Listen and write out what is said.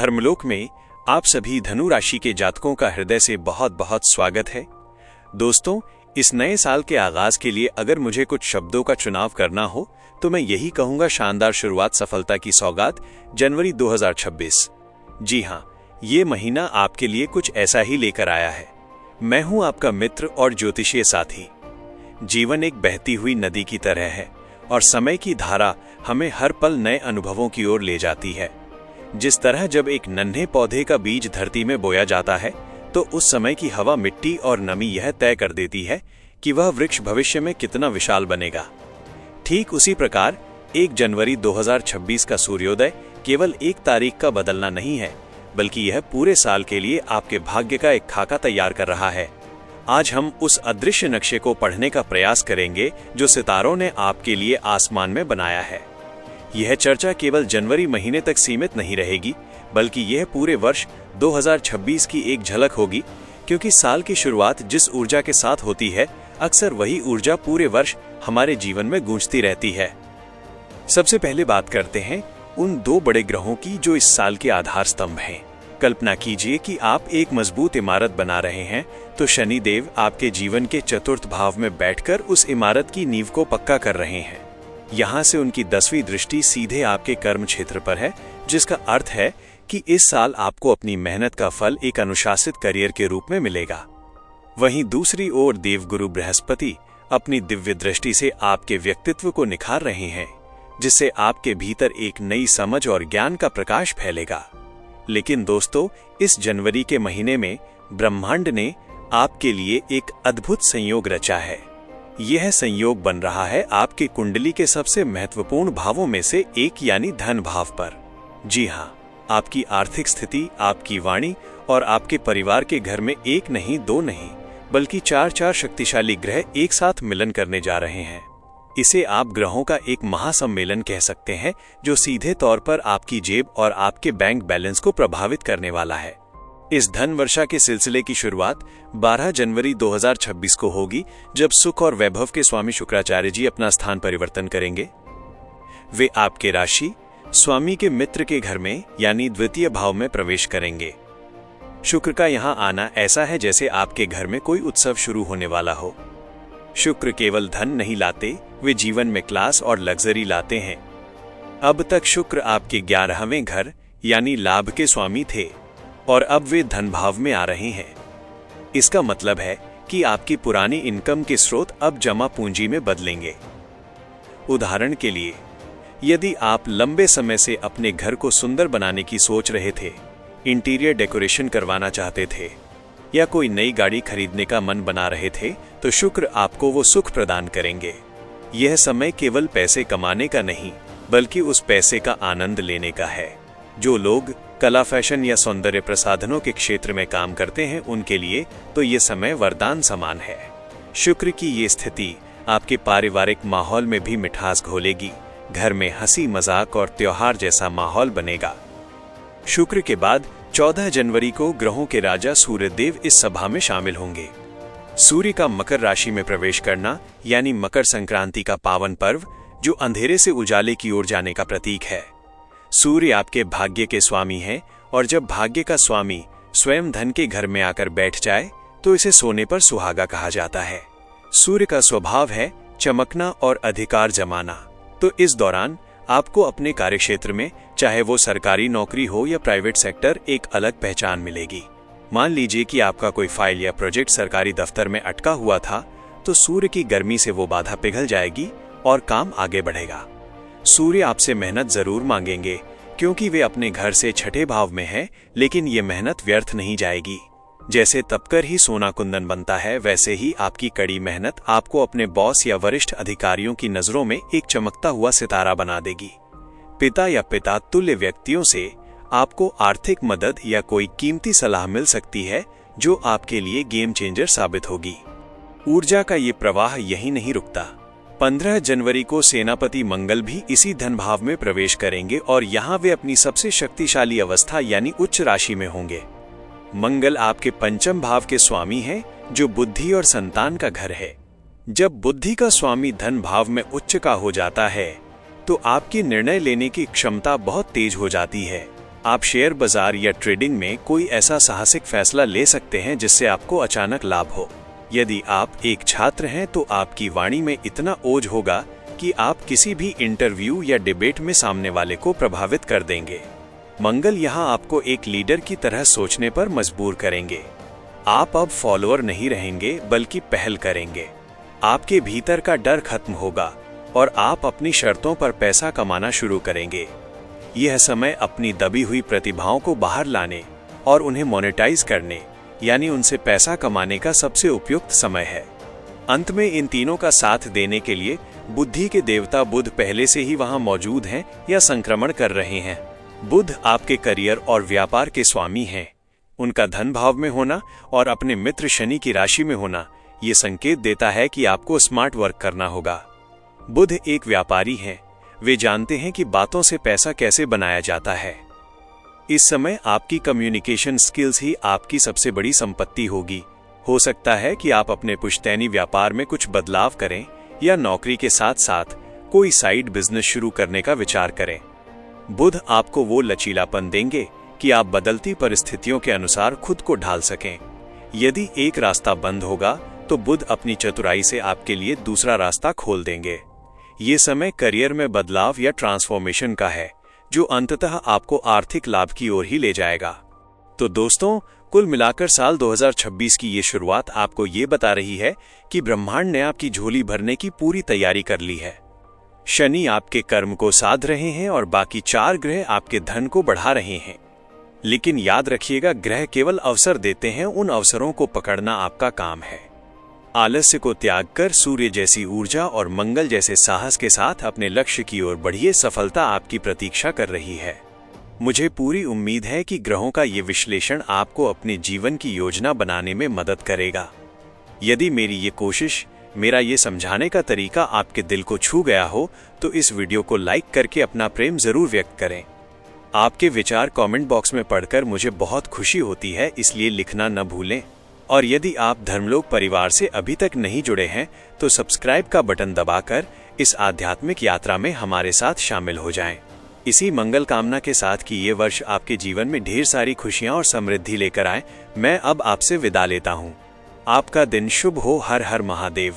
धर्मलोक में आप सभी धनु राशि के जातकों का हृदय से बहुत बहुत स्वागत है। दोस्तों, इस नए साल के आगाज के लिए अगर मुझे कुछ शब्दों का चुनाव करना हो तो मैं यही कहूंगा, शानदार शुरुआत, सफलता की सौगात, जनवरी 2026। जी हाँ, ये महीना आपके लिए कुछ ऐसा ही लेकर आया है। मैं हूं आपका मित्र और ज्योतिषीय साथी। जीवन एक बहती हुई नदी की तरह है और समय की धारा हमें हर पल नए अनुभवों की ओर ले जाती है। जिस तरह जब एक नन्हे पौधे का बीज धरती में बोया जाता है तो उस समय की हवा, मिट्टी और नमी यह तय कर देती है कि वह वृक्ष भविष्य में कितना विशाल बनेगा। ठीक उसी प्रकार 1 जनवरी 2026 का सूर्योदय केवल एक तारीख का बदलना नहीं है, बल्कि यह पूरे साल के लिए आपके भाग्य का एक खाका तैयार कर रहा है। आज हम उस अदृश्य नक्शे को पढ़ने का प्रयास करेंगे जो सितारों ने आपके लिए आसमान में बनाया है। यह चर्चा केवल जनवरी महीने तक सीमित नहीं रहेगी, बल्कि यह पूरे वर्ष 2026 की एक झलक होगी, क्योंकि साल की शुरुआत जिस ऊर्जा के साथ होती है, अक्सर वही ऊर्जा पूरे वर्ष हमारे जीवन में गूंजती रहती है। सबसे पहले बात करते हैं उन 2 बड़े ग्रहों की जो इस साल के आधार स्तंभ हैं। कल्पना कीजिए कि आप एक मजबूत इमारत बना रहे हैं, तो शनिदेव आपके जीवन के चतुर्थ भाव में बैठकर उस इमारत की नींव को पक्का कर रहे हैं। यहाँ से उनकी 10वीं दृष्टि सीधे आपके कर्म क्षेत्र पर है, जिसका अर्थ है कि इस साल आपको अपनी मेहनत का फल एक अनुशासित करियर के रूप में मिलेगा। वहीं दूसरी ओर देवगुरु बृहस्पति अपनी दिव्य दृष्टि से आपके व्यक्तित्व को निखार रहे हैं, जिससे आपके भीतर एक नई समझ और ज्ञान का प्रकाश फैलेगा। लेकिन दोस्तों, इस जनवरी के महीने में ब्रह्मांड ने आपके लिए एक अद्भुत संयोग रचा है। यह संयोग बन रहा है आपकी कुंडली के सबसे महत्वपूर्ण भावों में से एक, यानी धन भाव पर। जी हाँ, आपकी आर्थिक स्थिति, आपकी वाणी और आपके परिवार के घर में एक नहीं, 2 नहीं, बल्कि 4 शक्तिशाली ग्रह एक साथ मिलन करने जा रहे हैं। इसे आप ग्रहों का एक महासम्मेलन कह सकते हैं, जो सीधे तौर पर आपकी जेब और आपके बैंक बैलेंस को प्रभावित करने वाला है। इस धन वर्षा के सिलसिले की शुरुआत 12 जनवरी 2026 को होगी, जब सुख और वैभव के स्वामी शुक्राचार्य जी अपना स्थान परिवर्तन करेंगे। वे आपके राशि स्वामी के मित्र के घर में, यानी द्वितीय भाव में प्रवेश करेंगे। शुक्र का यहां आना ऐसा है जैसे आपके घर में कोई उत्सव शुरू होने वाला हो। शुक्र केवल धन नहीं लाते, वे जीवन में क्लास और लग्जरी लाते हैं। अब तक शुक्र आपके 11वें घर यानी लाभ के स्वामी थे और अब वे धन भाव में आ रहे हैं। इसका मतलब है कि आपकी पुरानी इनकम के स्रोत अब जमा पूंजी में बदलेंगे। उदाहरण के लिए, यदि आप लंबे समय से अपने घर को सुंदर बनाने की सोच रहे थे, इंटीरियर डेकोरेशन करवाना चाहते थे या कोई नई गाड़ी खरीदने का मन बना रहे थे, तो शुक्र आपको वो सुख प्रदान करेंगे। यह समय केवल पैसे कमाने का नहीं, बल्कि उस पैसे का आनंद लेने का है। जो लोग कला, फैशन या सौंदर्य प्रसाधनों के क्षेत्र में काम करते हैं, उनके लिए तो ये समय वरदान समान है। शुक्र की ये स्थिति आपके पारिवारिक माहौल में भी मिठास घोलेगी। घर में हंसी मजाक और त्योहार जैसा माहौल बनेगा। शुक्र के बाद 14 जनवरी को ग्रहों के राजा सूर्यदेव इस सभा में शामिल होंगे। सूर्य का मकर राशि में प्रवेश करना, यानी मकर संक्रांति का पावन पर्व, जो अंधेरे से उजाले की ओर जाने का प्रतीक है। सूर्य आपके भाग्य के स्वामी हैं, और जब भाग्य का स्वामी स्वयं धन के घर में आकर बैठ जाए तो इसे सोने पर सुहागा कहा जाता है। सूर्य का स्वभाव है चमकना और अधिकार जमाना, तो इस दौरान आपको अपने कार्यक्षेत्र में, चाहे वो सरकारी नौकरी हो या प्राइवेट सेक्टर, एक अलग पहचान मिलेगी। मान लीजिए कि आपका कोई फाइल या प्रोजेक्ट सरकारी दफ्तर में अटका हुआ था, तो सूर्य की गर्मी से वो बाधा पिघल जाएगी और काम आगे बढ़ेगा। सूर्य आपसे मेहनत जरूर मांगेंगे, क्योंकि वे अपने घर से 6ठे भाव में है, लेकिन ये मेहनत व्यर्थ नहीं जाएगी। जैसे तपकर ही सोना कुंदन बनता है, वैसे ही आपकी कड़ी मेहनत आपको अपने बॉस या वरिष्ठ अधिकारियों की नजरों में एक चमकता हुआ सितारा बना देगी। पिता या पिता तुल्य व्यक्तियों से आपको आर्थिक मदद या कोई कीमती सलाह मिल सकती है, जो आपके लिए गेम चेंजर साबित होगी। ऊर्जा का ये प्रवाह यही नहीं रुकता। 15 जनवरी को सेनापति मंगल भी इसी धन भाव में प्रवेश करेंगे और यहाँ वे अपनी सबसे शक्तिशाली अवस्था यानी उच्च राशि में होंगे। मंगल आपके 5म भाव के स्वामी हैं, जो बुद्धि और संतान का घर है। जब बुद्धि का स्वामी धन भाव में उच्च का हो जाता है, तो आपकी निर्णय लेने की क्षमता बहुत तेज हो जाती है। आप शेयर बाजार या ट्रेडिंग में कोई ऐसा साहसिक फैसला ले सकते हैं जिससे आपको अचानक लाभ हो। यदि आप एक छात्र हैं तो आपकी वाणी में इतना ओज होगा कि आप किसी भी इंटरव्यू या डिबेट में सामने वाले को प्रभावित कर देंगे। मंगल यहाँ आपको एक लीडर की तरह सोचने पर मजबूर करेंगे। आप अब फॉलोअर नहीं रहेंगे बल्कि पहल करेंगे। आपके भीतर का डर खत्म होगा और आप अपनी शर्तों पर पैसा कमाना शुरू करेंगे। यह समय अपनी दबी हुई प्रतिभाओं को बाहर लाने और उन्हें मोनेटाइज करने यानी उनसे पैसा कमाने का सबसे उपयुक्त समय है। अंत में इन तीनों का साथ देने के लिए बुद्धि के देवता बुध पहले से ही वहां मौजूद हैं या संक्रमण कर रहे हैं। बुध आपके करियर और व्यापार के स्वामी हैं। उनका धन भाव में होना और अपने मित्र शनि की राशि में होना ये संकेत देता है कि आपको स्मार्ट वर्क करना होगा। बुध एक व्यापारी हैं। वे जानते हैं कि बातों से पैसा कैसे बनाया जाता है। इस समय आपकी कम्युनिकेशन स्किल्स ही आपकी सबसे बड़ी संपत्ति होगी। हो सकता है कि आप अपने पुश्तैनी व्यापार में कुछ बदलाव करें या नौकरी के साथ साथ कोई साइड बिजनेस शुरू करने का विचार करें। बुध आपको वो लचीलापन देंगे कि आप बदलती परिस्थितियों के अनुसार खुद को ढाल सकें। यदि एक रास्ता बंद होगा तो बुध अपनी चतुराई से आपके लिए दूसरा रास्ता खोल देंगे। ये समय करियर में बदलाव या ट्रांसफॉर्मेशन का है जो अंततः आपको आर्थिक लाभ की ओर ही ले जाएगा। तो दोस्तों, कुल मिलाकर साल 2026 की ये शुरुआत आपको ये बता रही है कि ब्रह्मांड ने आपकी झोली भरने की पूरी तैयारी कर ली है। शनि आपके कर्म को साध रहे हैं और बाकी 4 ग्रह आपके धन को बढ़ा रहे हैं। लेकिन याद रखिएगा, ग्रह केवल अवसर देते हैं, उन अवसरों को पकड़ना आपका काम है। आलस्य को त्याग कर सूर्य जैसी ऊर्जा और मंगल जैसे साहस के साथ अपने लक्ष्य की ओर बढ़िए। सफलता आपकी प्रतीक्षा कर रही है। मुझे पूरी उम्मीद है कि ग्रहों का ये विश्लेषण आपको अपने जीवन की योजना बनाने में मदद करेगा। यदि मेरी ये कोशिश, मेरा ये समझाने का तरीका आपके दिल को छू गया हो तो इस वीडियो को लाइक करके अपना प्रेम जरूर व्यक्त करें। आपके विचार कमेंट बॉक्स में पढ़कर मुझे बहुत खुशी होती है, इसलिए लिखना न भूलें। और यदि आप धर्मलोक परिवार से अभी तक नहीं जुड़े हैं तो सब्सक्राइब का बटन दबाकर इस आध्यात्मिक यात्रा में हमारे साथ शामिल हो जाएं। इसी मंगल कामना के साथ कि ये वर्ष आपके जीवन में ढेर सारी खुशियां और समृद्धि लेकर आए, मैं अब आपसे विदा लेता हूं। आपका दिन शुभ हो। हर हर महादेव।